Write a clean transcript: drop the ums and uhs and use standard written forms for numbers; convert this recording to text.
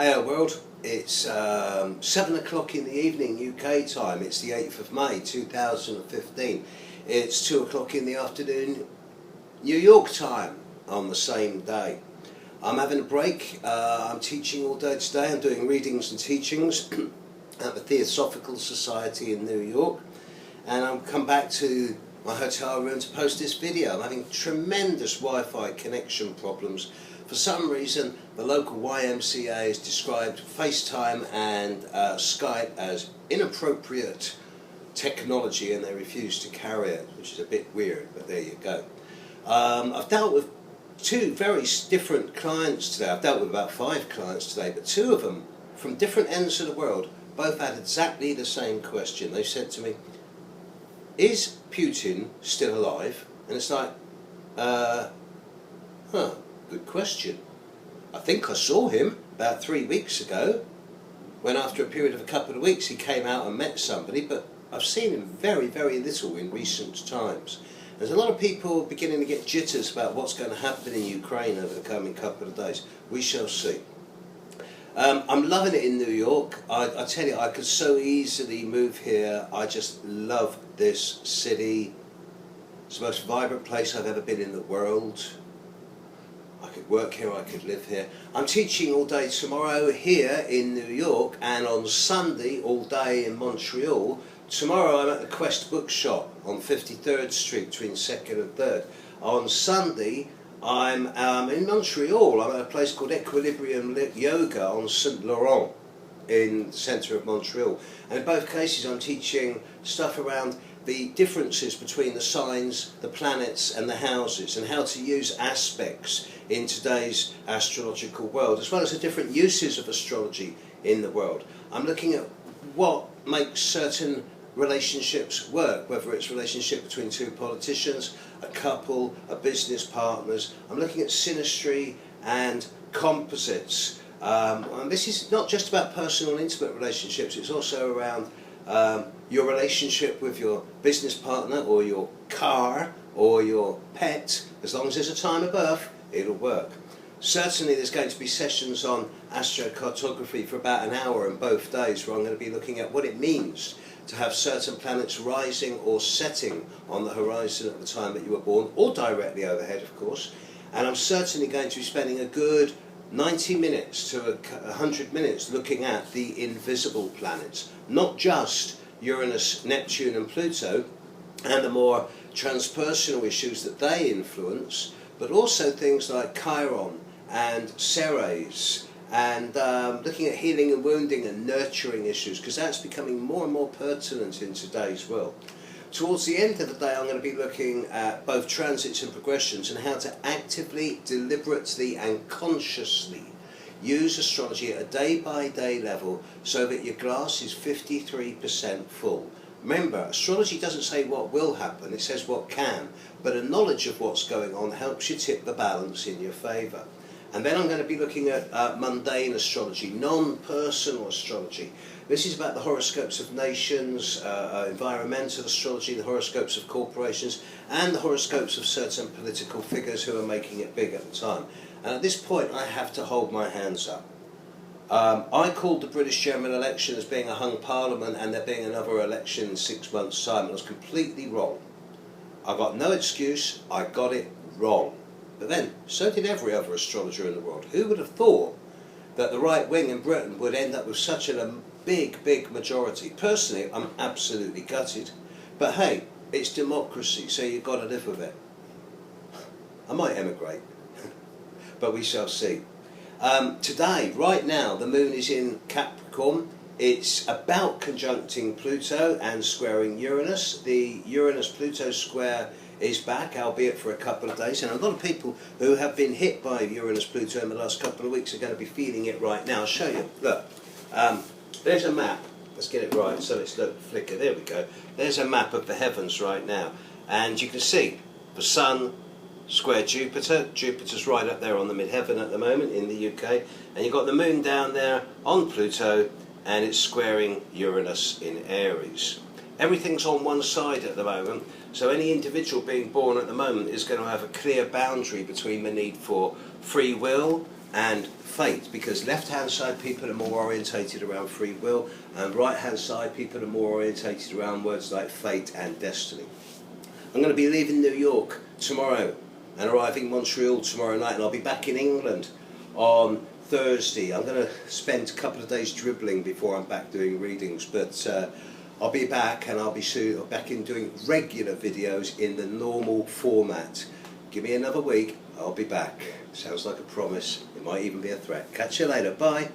Hey world, it's 7 o'clock in the evening UK time. It's the 8th of May 2015. It's 2 o'clock in the afternoon New York time on the same day. I'm having a break. I'm teaching all day today. I'm doing readings and teachings at the Theosophical Society in New York, and I've come back to my hotel room to post this video. I'm having tremendous Wi-Fi connection problems. For some reason, the local YMCA has described FaceTime and Skype as inappropriate technology, and they refuse to carry it, which is a bit weird, but there you go. I've dealt with two very different clients today. I've dealt with about 5 clients today, but 2 of them from different ends of the world both had exactly the same question. They said to me, "Is Putin still alive?" And it's like, good question. I think I saw him about 3 weeks ago, when after a period of a couple of weeks he came out and met somebody, but I've seen him very, very little in recent times. There's a lot of people beginning to get jitters about what's going to happen in Ukraine over the coming couple of days. We shall see. I'm loving it in New York. I tell you, I could so easily move here. I just love this city. It's the most vibrant place I've ever been in the world. I could work here, I could live here. I'm teaching all day tomorrow here in New York, and on Sunday all day in Montreal. Tomorrow I'm at the Quest Bookshop on 53rd Street between 2nd and 3rd. On Sunday I'm in Montreal. I'm at a place called Equilibrium Yoga on St. Laurent in the centre of Montreal. And in both cases I'm teaching stuff around the differences between the signs, the planets and the houses, and how to use aspects in today's astrological world, as well as the different uses of astrology in the world. I'm looking at what makes certain relationships work, whether it's a relationship between 2 politicians, a couple, a business partners. I'm looking at synastry and composites. And this is not just about personal and intimate relationships, it's also around your relationship with your business partner or your car or your pet. As long as there's a time of birth, it'll work. Certainly there's going to be sessions on astrocartography for about an hour on both days, where I'm going to be looking at what it means to have certain planets rising or setting on the horizon at the time that you were born, or directly overhead of course. And I'm certainly going to be spending a good 90 minutes to 100 minutes looking at the invisible planets, not just Uranus, Neptune and Pluto and the more transpersonal issues that they influence, but also things like Chiron and Ceres, and looking at healing and wounding and nurturing issues, because that's becoming more and more pertinent in today's world. Towards the end of the day I'm going to be looking at both transits and progressions, and how to actively, deliberately and consciously use astrology at a day-by-day level so that your glass is 53% full. Remember, astrology doesn't say what will happen, it says what can, but a knowledge of what's going on helps you tip the balance in your favour. And then I'm going to be looking at mundane astrology, non-personal astrology. This is about the horoscopes of nations, environmental astrology, the horoscopes of corporations, and the horoscopes of certain political figures who are making it big at the time. And at this point I have to hold my hands up. I called the British general election as being a hung parliament and there being another election in 6 months' time. I was completely wrong. I got no excuse, I got it wrong. But then, so did every other astrologer in the world. Who would have thought that the right wing in Britain would end up with such a big majority? Personally, I'm absolutely gutted. But hey, it's democracy, so you've got to live with it. I might emigrate, but we shall see. Today, right now, the moon is in Capricorn. It's about conjuncting Pluto and squaring Uranus. The Uranus-Pluto square is back, albeit for a couple of days, and a lot of people who have been hit by Uranus-Pluto in the last couple of weeks are going to be feeling it right now. I'll show you. Look, there's a map. Let's get it right so it's don't flicker. There we go. There's a map of the heavens right now, and you can see the Sun square Jupiter. Jupiter's right up there on the midheaven at the moment in the UK, and you've got the moon down there on Pluto, and it's squaring Uranus in Aries. Everything's on one side at the moment, so any individual being born at the moment is going to have a clear boundary between the need for free will and fate, because left-hand side people are more orientated around free will, and right-hand side people are more orientated around words like fate and destiny. I'm going to be leaving New York tomorrow and arriving Montreal tomorrow night, and I'll be back in England on Thursday. I'm going to spend a couple of days dribbling before I'm back doing readings, but I'll be back, and I'll be soon back in doing regular videos in the normal format. Give me another week, I'll be back. Sounds like a promise. It might even be a threat. Catch you later. Bye.